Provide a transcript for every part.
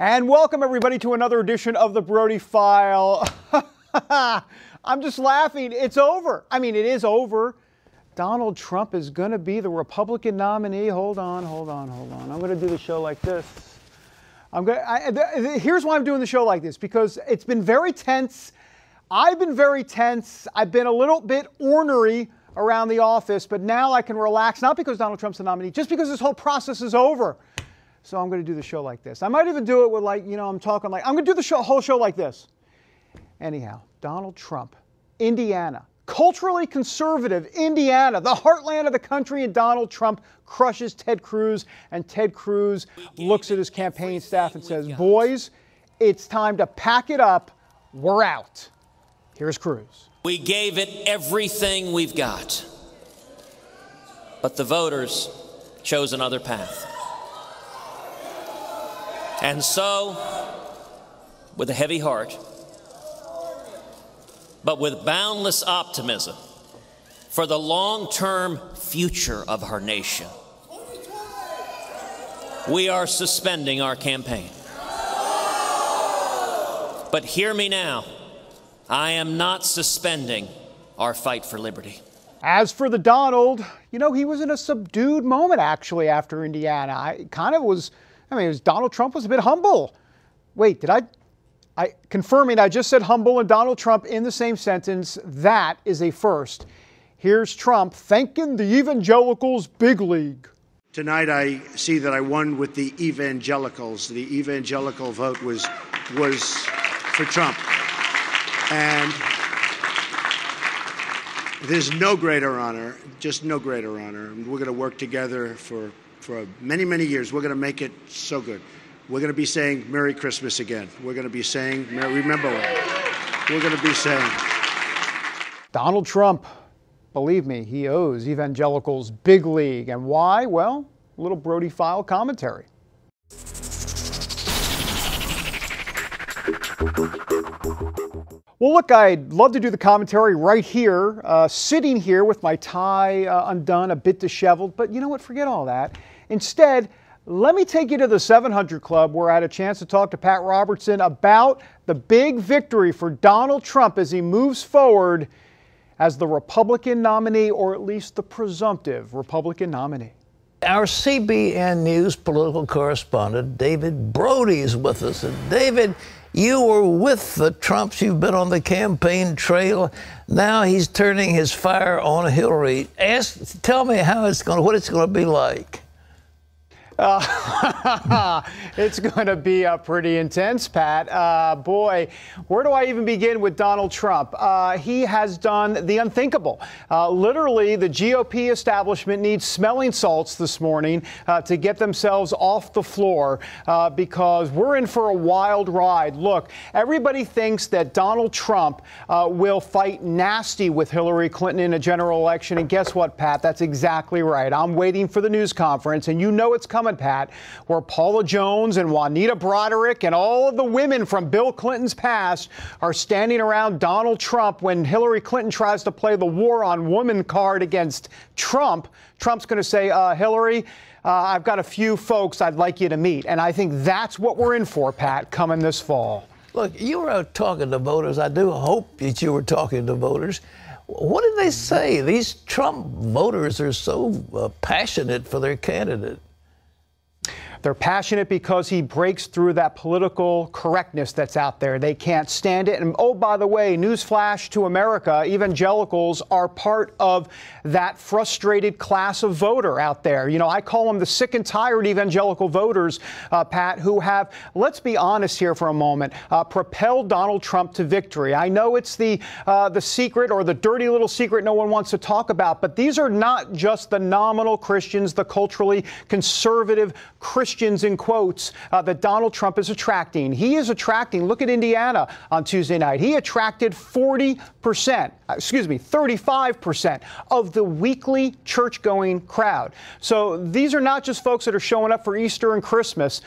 And welcome everybody to another edition of the Brody File. I'm just laughing. It's over. I mean, it is over. Donald Trump is going to be the Republican nominee. Hold on. I'm going to do the show like this. Here's why I'm doing the show like this, because it's been very tense. I've been very tense. I've been a little bit ornery around the office, but now I can relax, not because Donald Trump's the nominee, just because this whole process is over. So I'm going to do the show like this. I might even do it with I'm talking like, I'm going to do the whole show like this. Anyhow, Donald Trump, Indiana, culturally conservative Indiana, the heartland of the country, and Donald Trump crushes Ted Cruz, and Ted Cruz looks at his campaign staff and says, boys, it's time to pack it up. We're out. Here's Cruz. We gave it everything we've got, but the voters chose another path. And so, with a heavy heart, but with boundless optimism for the long-term future of our nation, we are suspending our campaign. But hear me now, I am not suspending our fight for liberty. As for the Donald, he was in a subdued moment actually after Indiana. Donald Trump was a bit humble. Wait, confirming I just said humble and Donald Trump in the same sentence. That is a first. Here's Trump thanking the evangelicals big league. Tonight I see that I won with the evangelicals. The evangelical vote was for Trump. And there's no greater honor, just no greater honor. We're going to work together for many, many years. We're going to make it so good. We're going to be saying Merry Christmas again. We're going to be saying, remember what? We're going to be saying. Donald Trump, believe me, he owes evangelicals big league. And why? Well, a little Brody File commentary. Well, look, I'd love to do the commentary right here, sitting here with my tie undone, a bit disheveled. But you know what? Forget all that. Instead, let me take you to the 700 Club, where I had a chance to talk to Pat Robertson about the big victory for Donald Trump as he moves forward as the Republican nominee, or at least the presumptive Republican nominee. Our CBN News political correspondent, David Brody, is with us. And David, you were with the Trumps. You've been on the campaign trail. Now he's turning his fire on Hillary. Tell me what it's going to be like. It's going to be pretty intense, Pat. Boy, where do I even begin with Donald Trump? He has done the unthinkable. Literally, the GOP establishment needs smelling salts this morning to get themselves off the floor because we're in for a wild ride. Look, everybody thinks that Donald Trump will fight nasty with Hillary Clinton in a general election. And guess what, Pat? That's exactly right. I'm waiting for the news conference, and it's coming, Pat, where Paula Jones and Juanita Broderick and all of the women from Bill Clinton's past are standing around Donald Trump when Hillary Clinton tries to play the war on women card against Trump. Trump's going to say, Hillary, I've got a few folks I'd like you to meet. And I think that's what we're in for, Pat, coming this fall. Look, you were out talking to voters. I do hope that you were talking to voters. What did they say? These Trump voters are so passionate for their candidate. They're passionate because he breaks through that political correctness that's out there. They can't stand it. And oh, by the way, newsflash to America, evangelicals are part of that frustrated class of voter out there. I call them the sick and tired evangelical voters, Pat, who have, let's be honest here for a moment, propelled Donald Trump to victory. I know it's the secret, or the dirty little secret no one wants to talk about, but these are not just the nominal Christians, the culturally conservative Christians in quotes that Donald Trump is attracting. He is attracting, look at Indiana on Tuesday night. He attracted 35% of the weekly church-going crowd. So these are not just folks that are showing up for Easter and Christmas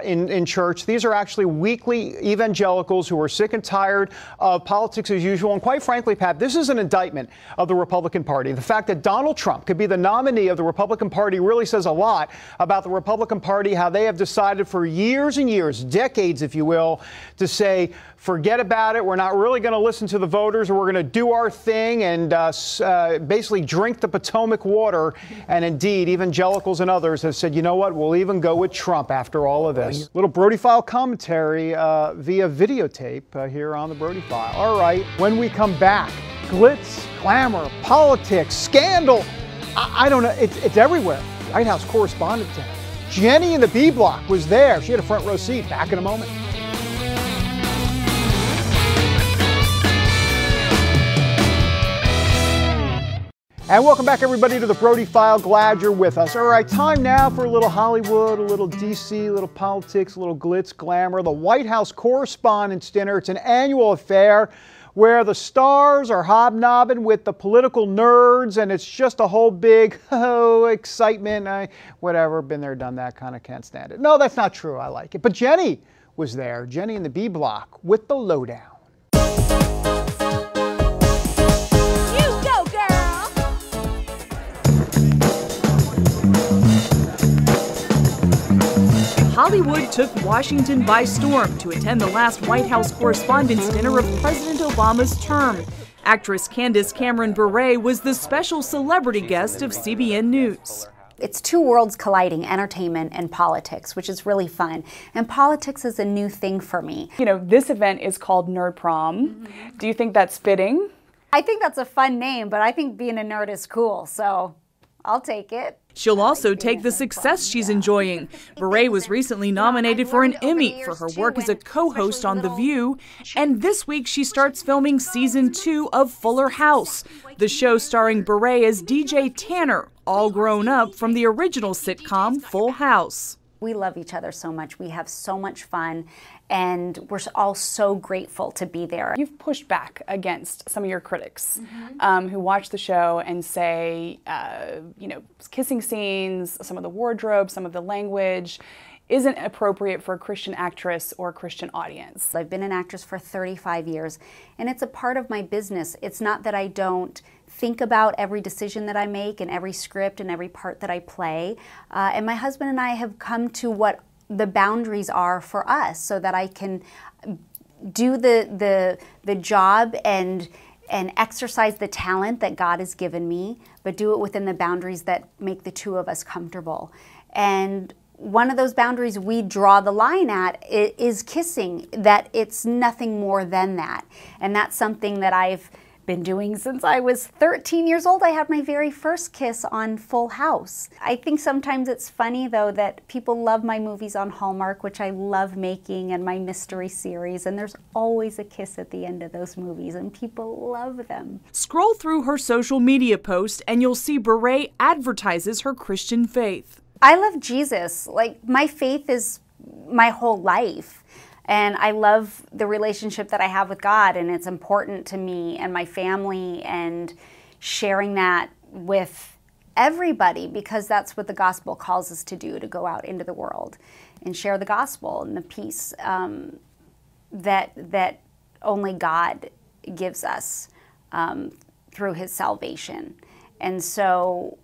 in church. These are actually weekly evangelicals who are sick and tired of politics as usual. And quite frankly, Pat, this is an indictment of the Republican Party. The fact that Donald Trump could be the nominee of the Republican Party really says a lot about the Republican Party Party, how they have decided for years and years, decades, if you will, to say, forget about it. We're not really going to listen to the voters. We're going to do our thing and basically drink the Potomac water. And indeed, evangelicals and others have said, you know what, we'll even go with Trump after all of this. Little Brody File commentary via videotape here on the Brody File. All right, when we come back, glitz, glamour, politics, scandal. I don't know, it's everywhere. White House correspondent Jenny in the B block was there. She had a front row seat. Back in a moment. And welcome back, everybody, to the Brody File. Glad you're with us. All right, time now for a little Hollywood, a little DC, a little politics, a little glitz, glamour. The White House Correspondents' Dinner. It's an annual affair where the stars are hobnobbing with the political nerds, and it's just a whole big excitement. Whatever, been there, done that, kind of can't stand it. No, that's not true. I like it. But Jenny was there, Jenny in the B block, with the lowdown. Hollywood took Washington by storm to attend the last White House Correspondents' Dinner of President Obama's term. Actress Candace Cameron Bure was the special celebrity guest of CBN News. It's two worlds colliding, entertainment and politics, which is really fun. And politics is a new thing for me. You know, this event is called Nerd Prom. Mm-hmm. Do you think that's fitting? I think that's a fun name, but I think being a nerd is cool, so I'll take it. She'll also take the success she's enjoying. Bure was recently nominated for an Emmy for her work as a co-host on The View, and this week she starts filming season 2 of Fuller House, the show starring Bure as DJ Tanner, all grown up from the original sitcom Full House. We love each other so much. We have so much fun, and we're all so grateful to be there. You've pushed back against some of your critics who watch the show and say, you know, kissing scenes, some of the wardrobe, some of the language isn't appropriate for a Christian actress or a Christian audience. I've been an actress for 35 years, and it's a part of my business. It's not that I don't think about every decision that I make and every script and every part that I play. And my husband and I have come to what the boundaries are for us so that I can do the job and exercise the talent that God has given me, but do it within the boundaries that make the two of us comfortable. And one of those boundaries we draw the line at is kissing, that it's nothing more than that. And that's something that I've been doing since I was 13 years old. I had my very first kiss on Full House. I think sometimes it's funny, though, that people love my movies on Hallmark, which I love making, and my mystery series, and there's always a kiss at the end of those movies, and people love them. Scroll through her social media post, and you'll see Bure advertises her Christian faith. I love Jesus. Like, my faith is my whole life. And I love the relationship that I have with God, and it's important to me and my family, and sharing that with everybody, because that's what the gospel calls us to do, to go out into the world and share the gospel and the peace that only God gives us through his salvation. And so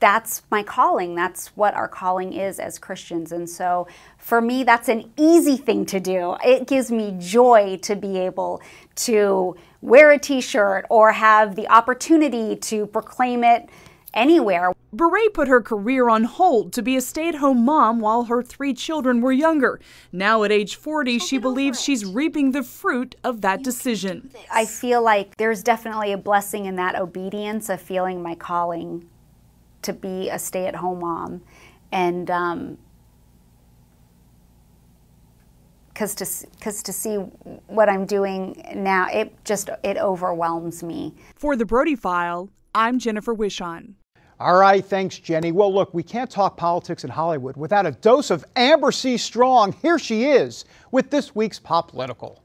that's my calling. That's what our calling is as Christians. And so for me, that's an easy thing to do. It gives me joy to be able to wear a t-shirt or have the opportunity to proclaim it anywhere. Bure put her career on hold to be a stay-at-home mom while her 3 children were younger. Now at age 40, she believes she's reaping the fruit of that decision. I feel like there's definitely a blessing in that obedience of feeling my calling to be a stay-at-home mom, and because to see what I'm doing now, it overwhelms me. For the Brody File, I'm Jennifer Wishon. All right, thanks, Jenny. Well, look, we can't talk politics in Hollywood without a dose of Amber C. Strong. Here she is with this week's Pop Political.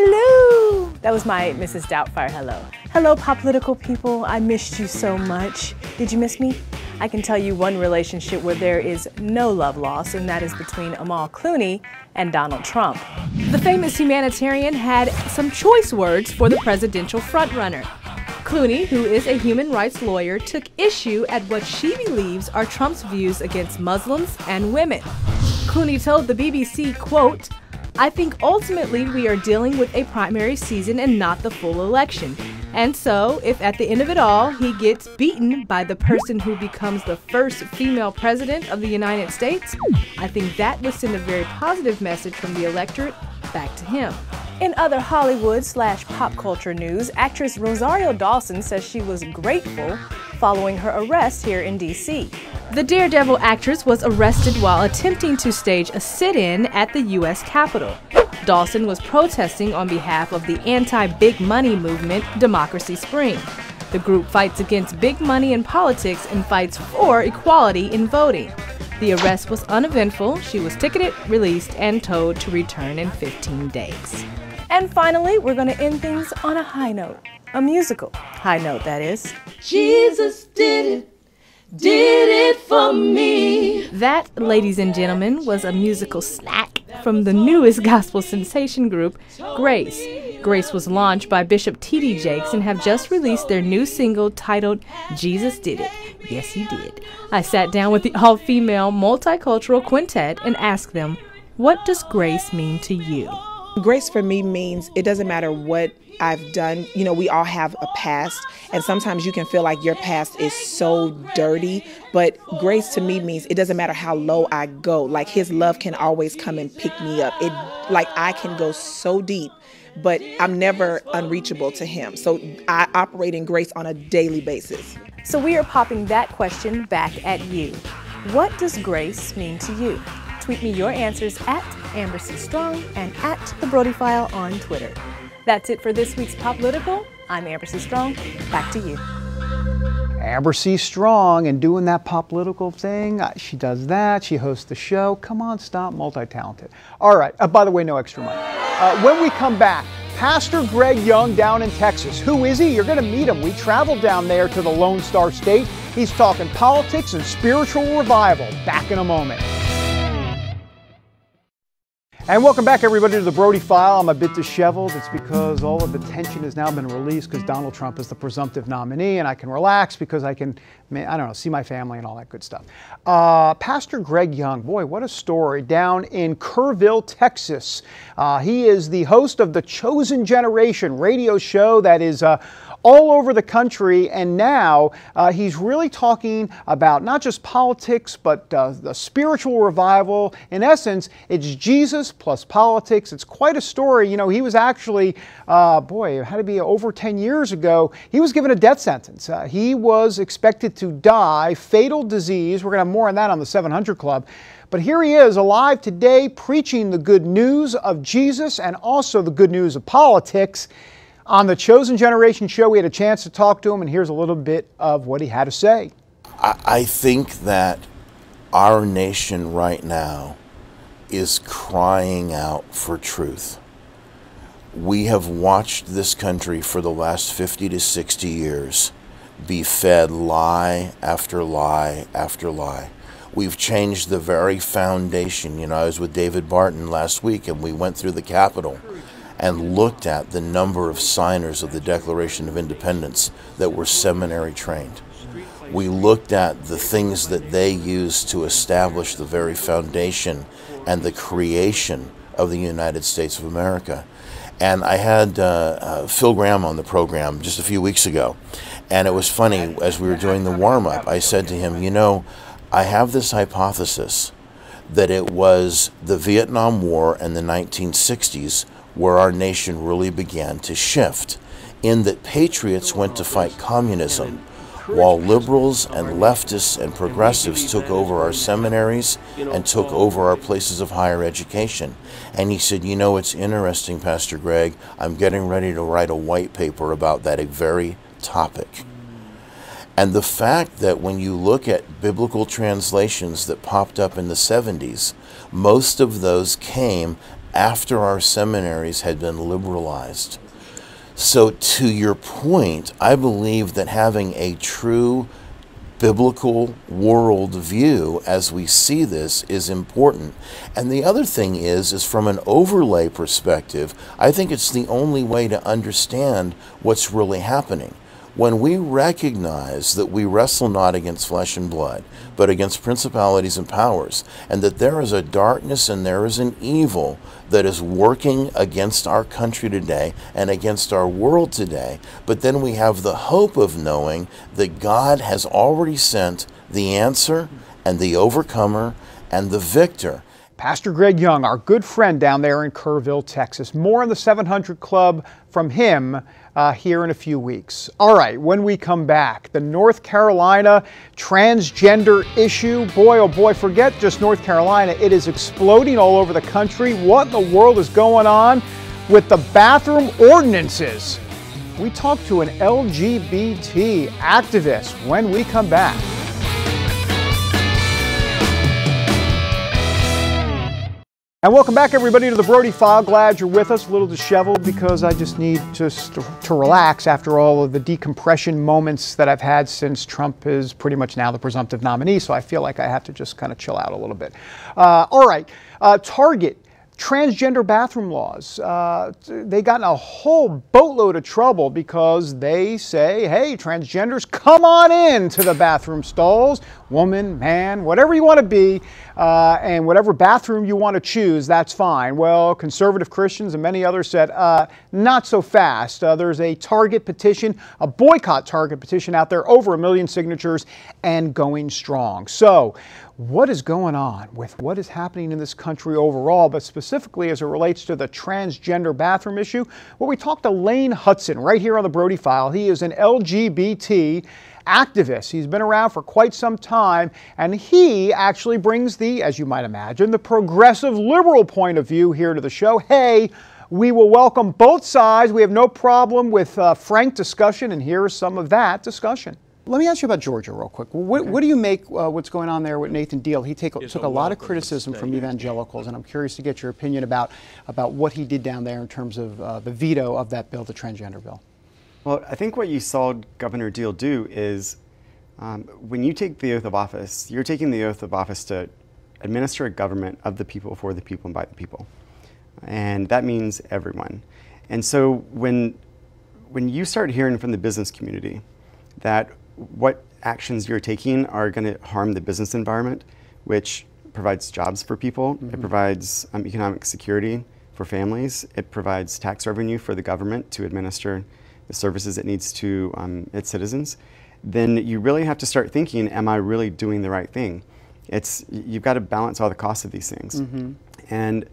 Hello! That was my Mrs. Doubtfire hello. Hello, Pop Political people. I missed you so much. Did you miss me? I can tell you one relationship where there is no love lost, and that is between Amal Clooney and Donald Trump. The famous humanitarian had some choice words for the presidential frontrunner. Clooney, who is a human rights lawyer, took issue at what she believes are Trump's views against Muslims and women. Clooney told the BBC, quote, "I think ultimately we are dealing with a primary season and not the full election. And so, if at the end of it all, he gets beaten by the person who becomes the first female president of the United States, I think that would send a very positive message from the electorate back to him." In other Hollywood/pop culture news, actress Rosario Dawson says she was grateful following her arrest here in D.C. The Daredevil actress was arrested while attempting to stage a sit-in at the U.S. Capitol. Dawson was protesting on behalf of the anti-big money movement, Democracy Spring. The group fights against big money in politics and fights for equality in voting. The arrest was uneventful. She was ticketed, released, and told to return in 15 days. And finally, we're going to end things on a high note. A musical high note, that is. Jesus did it for me. That, ladies and gentlemen, was a musical snack from the newest gospel sensation group, Grace. Grace was launched by Bishop T.D. Jakes and have just released their new single titled Jesus Did It. Yes, he did. I sat down with the all-female multicultural quintet and asked them, what does grace mean to you? Grace for me means it doesn't matter what I've done. You know, we all have a past, and sometimes you can feel like your past is so dirty, but grace to me means it doesn't matter how low I go. Like, his love can always come and pick me up. Like, I can go so deep, but I'm never unreachable to him. So I operate in grace on a daily basis. So we are popping that question back at you. What does grace mean to you? Tweet me your answers at Amber C. Strong and at The Brody File on Twitter. That's it for this week's Poppolitical. I'm Amber C. Strong. Back to you. Amber C. Strong and doing that Poppolitical thing. She does that. She hosts the show. Come on, stop. Multi-talented. All right. By the way, no extra money. When we come back, Pastor Greg Young down in Texas. Who is he? You're going to meet him. We traveled down there to the Lone Star State. He's talking politics and spiritual revival. Back in a moment. And welcome back, everybody, to the Brody File. I'm a bit disheveled. It's because all of the tension has now been released because Donald Trump is the presumptive nominee, and I can relax because I can, I don't know, see my family and all that good stuff. Pastor Greg Young, boy, what a story, down in Kerrville, Texas. He is the host of the Chosen Generation radio show that is all over the country, and now he's really talking about not just politics, but the spiritual revival. In essence, it's Jesus plus politics. It's quite a story. You know, he was actually, boy, it had to be over 10 years ago, he was given a death sentence. He was expected to die, fatal disease. We're going to have more on that on the 700 Club. But here he is, alive today, preaching the good news of Jesus and also the good news of politics. On the Chosen Generation show, we had a chance to talk to him, and here's a little bit of what he had to say. I think that our nation right now is crying out for truth. We have watched this country for the last 50 to 60 years be fed lie after lie after lie. We've changed the very foundation. You know, I was with David Barton last week, and we went through the Capitol and looked at the number of signers of the Declaration of Independence that were seminary trained. We looked at the things that they used to establish the very foundation and the creation of the United States of America. And I had Phil Graham on the program just a few weeks ago, and it was funny, as we were doing the warm-up, I said to him, you know, I have this hypothesis that it was the Vietnam War and the 1960s where our nation really began to shift, in that patriots went to fight communism, while liberals and leftists and progressives took over our seminaries and took over our places of higher education. And he said, you know, it's interesting, Pastor Greg, I'm getting ready to write a white paper about that very topic. And the fact that when you look at biblical translations that popped up in the 70s, most of those came after our seminaries had been liberalized. So to your point, I believe that having a true biblical worldview as we see this is important. And the other thing is from an overlay perspective, I think it's the only way to understand what's really happening. When we recognize that we wrestle not against flesh and blood, but against principalities and powers, and that there is a darkness and there is an evil that is working against our country today and against our world today, but then we have the hope of knowing that God has already sent the answer and the overcomer and the victor. Pastor Greg Young, our good friend down there in Kerrville, Texas. More on the 700 Club from him here in a few weeks. All right, when we come back, the North Carolina transgender issue. Boy, oh boy, forget just North Carolina. It is exploding all over the country. What in the world is going on with the bathroom ordinances? We talk to an LGBT activist when we come back. And welcome back, everybody, to the Brody File. Glad you're with us. A little disheveled because I just need to relax after all of the decompression moments that I've had since Trump is pretty much now the presumptive nominee. So I feel like I have to just kind of chill out a little bit. All right, Target. Transgender bathroom laws. They got in a whole boatload of trouble because they say, hey, transgenders, come on in to the bathroom stalls. Woman, man, whatever you want to be, and whatever bathroom you want to choose, that's fine. Well, conservative Christians and many others said, not so fast. There's a Target petition, a boycott Target petition out there, over 1 million signatures and going strong. So, what is going on with what is happening in this country overall, but specifically as it relates to the transgender bathroom issue? Well, we talked to Lane Hudson right here on the Brody File. He is an LGBT activist. He's been around for quite some time, and he actually brings the, as you might imagine, the progressive liberal point of view here to the show. Hey, we will welcome both sides. We have no problem with frank discussion, and here is some of that discussion. Let me ask you about Georgia real quick. What do you make what's going on there with Nathan Deal? He took a lot of criticism from evangelicals, and I'm curious to get your opinion about what he did down there in terms of the veto of that bill, the transgender bill. Well, I think what you saw Governor Deal do is when you take the oath of office, you're taking the oath of office to administer a government of the people, for the people, and by the people. And that means everyone. And so when you start hearing from the business community that what actions you're taking are going to harm the business environment, which provides jobs for people, it provides economic security for families, it provides tax revenue for the government to administer the services it needs to its citizens, then you really have to start thinking, am I really doing the right thing? You've got to balance all the costs of these things. And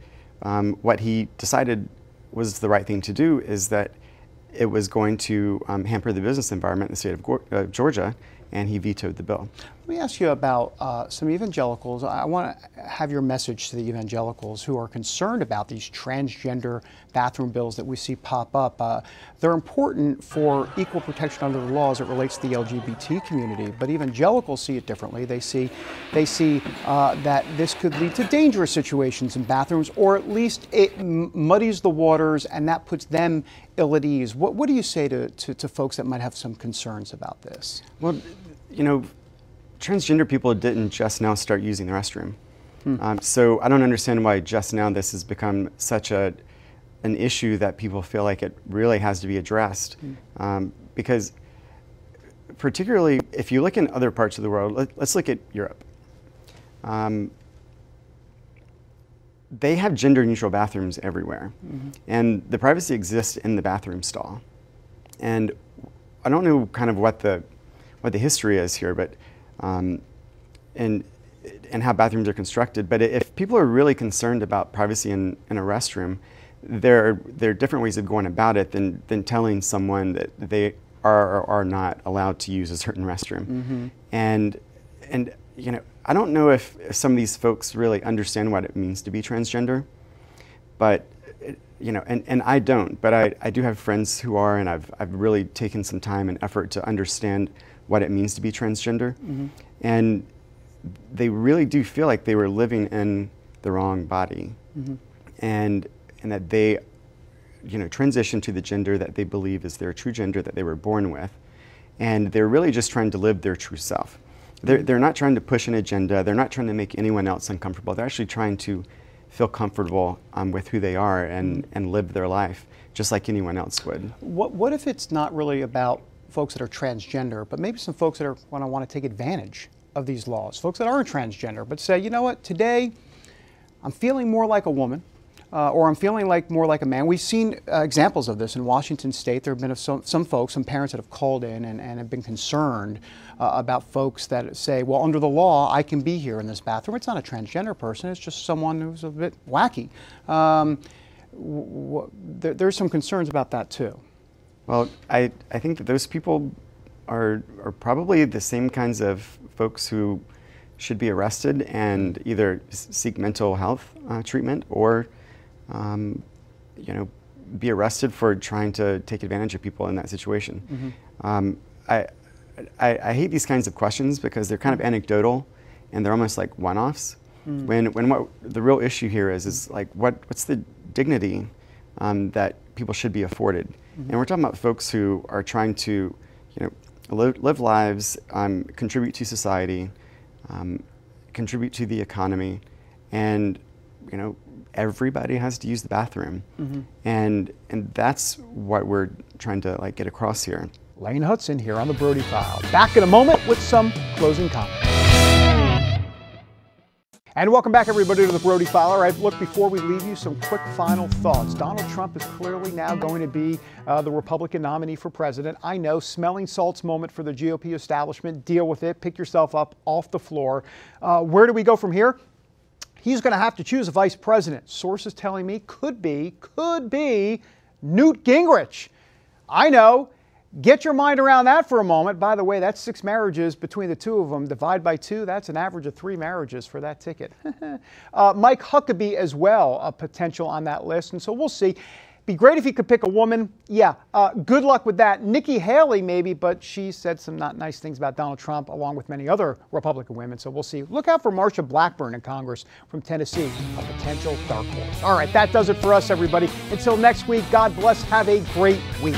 what he decided was the right thing to do is that it was going to hamper the business environment in the state of Georgia, and he vetoed the bill. Let me ask you about some evangelicals. I want to have your message to the evangelicals who are concerned about these transgender bathroom bills that we see pop up. They're important for equal protection under the law as it relates to the LGBT community, but evangelicals see it differently. They see that this could lead to dangerous situations in bathrooms, or at least it muddies the waters, and that puts them ill at ease. What do you say to folks that might have some concerns about this? Well, you know, transgender people didn't just now start using the restroom. So I don't understand why just now this has become such an issue that people feel like it really has to be addressed. Because particularly if you look in other parts of the world, let's look at Europe. They have gender-neutral bathrooms everywhere. And the privacy exists in the bathroom stall. And I don't know kind of what the history is here, but and how bathrooms are constructed. But if people are really concerned about privacy in a restroom, there are different ways of going about it than telling someone that they are or are not allowed to use a certain restroom. And you know, I don't know if some of these folks really understand what it means to be transgender, but you know, and I don't, but I do have friends who are, and I've really taken some time and effort to understand what it means to be transgender. And they really do feel like they were living in the wrong body. And that they, you know, transition to the gender that they believe is their true gender that they were born with. And they're really just trying to live their true self. They're not trying to push an agenda. They're not trying to make anyone else uncomfortable. They're actually trying to feel comfortable with who they are and live their life just like anyone else would. What if it's not really about folks that are transgender, but maybe some folks that are want to take advantage of these laws, folks that aren't transgender, but say, you know what, today I'm feeling more like a woman, or I'm feeling more like a man. We've seen examples of this in Washington State. There have been some folks, some parents that have called in and have been concerned about folks that say, well, under the law, I can be here in this bathroom. It's not a transgender person. It's just someone who's a bit wacky. There's some concerns about that too. Well, I think that those people are probably the same kinds of folks who should be arrested and either seek mental health treatment or be arrested for trying to take advantage of people in that situation. I hate these kinds of questions because they're kind of anecdotal and they're almost like one-offs. When what the real issue here is like what's the dignity that people should be afforded. And we're talking about folks who are trying to live lives, contribute to society, contribute to the economy, and everybody has to use the bathroom, and that's what we're trying to get across here. Lane Hudson here on the Brody File. Back in a moment with some closing comments. And welcome back, everybody, to the Brody File. All right, look, before we leave you, some quick final thoughts. Donald Trump is clearly now going to be the Republican nominee for president. I know, smelling salts moment for the GOP establishment. Deal with it. Pick yourself up off the floor. Where do we go from here? He's going to have to choose a vice president. Sources telling me could be Newt Gingrich. I know. Get your mind around that for a moment. By the way, that's 6 marriages between the two of them. Divide by 2, that's an average of 3 marriages for that ticket. Mike Huckabee as well, a potential on that list. And so we'll see. Be great if he could pick a woman. Yeah, good luck with that. Nikki Haley maybe, but she said some not nice things about Donald Trump along with many other Republican women. So we'll see. Look out for Marsha Blackburn in Congress from Tennessee, a potential dark horse. All right, that does it for us, everybody. Until next week, God bless. Have a great week.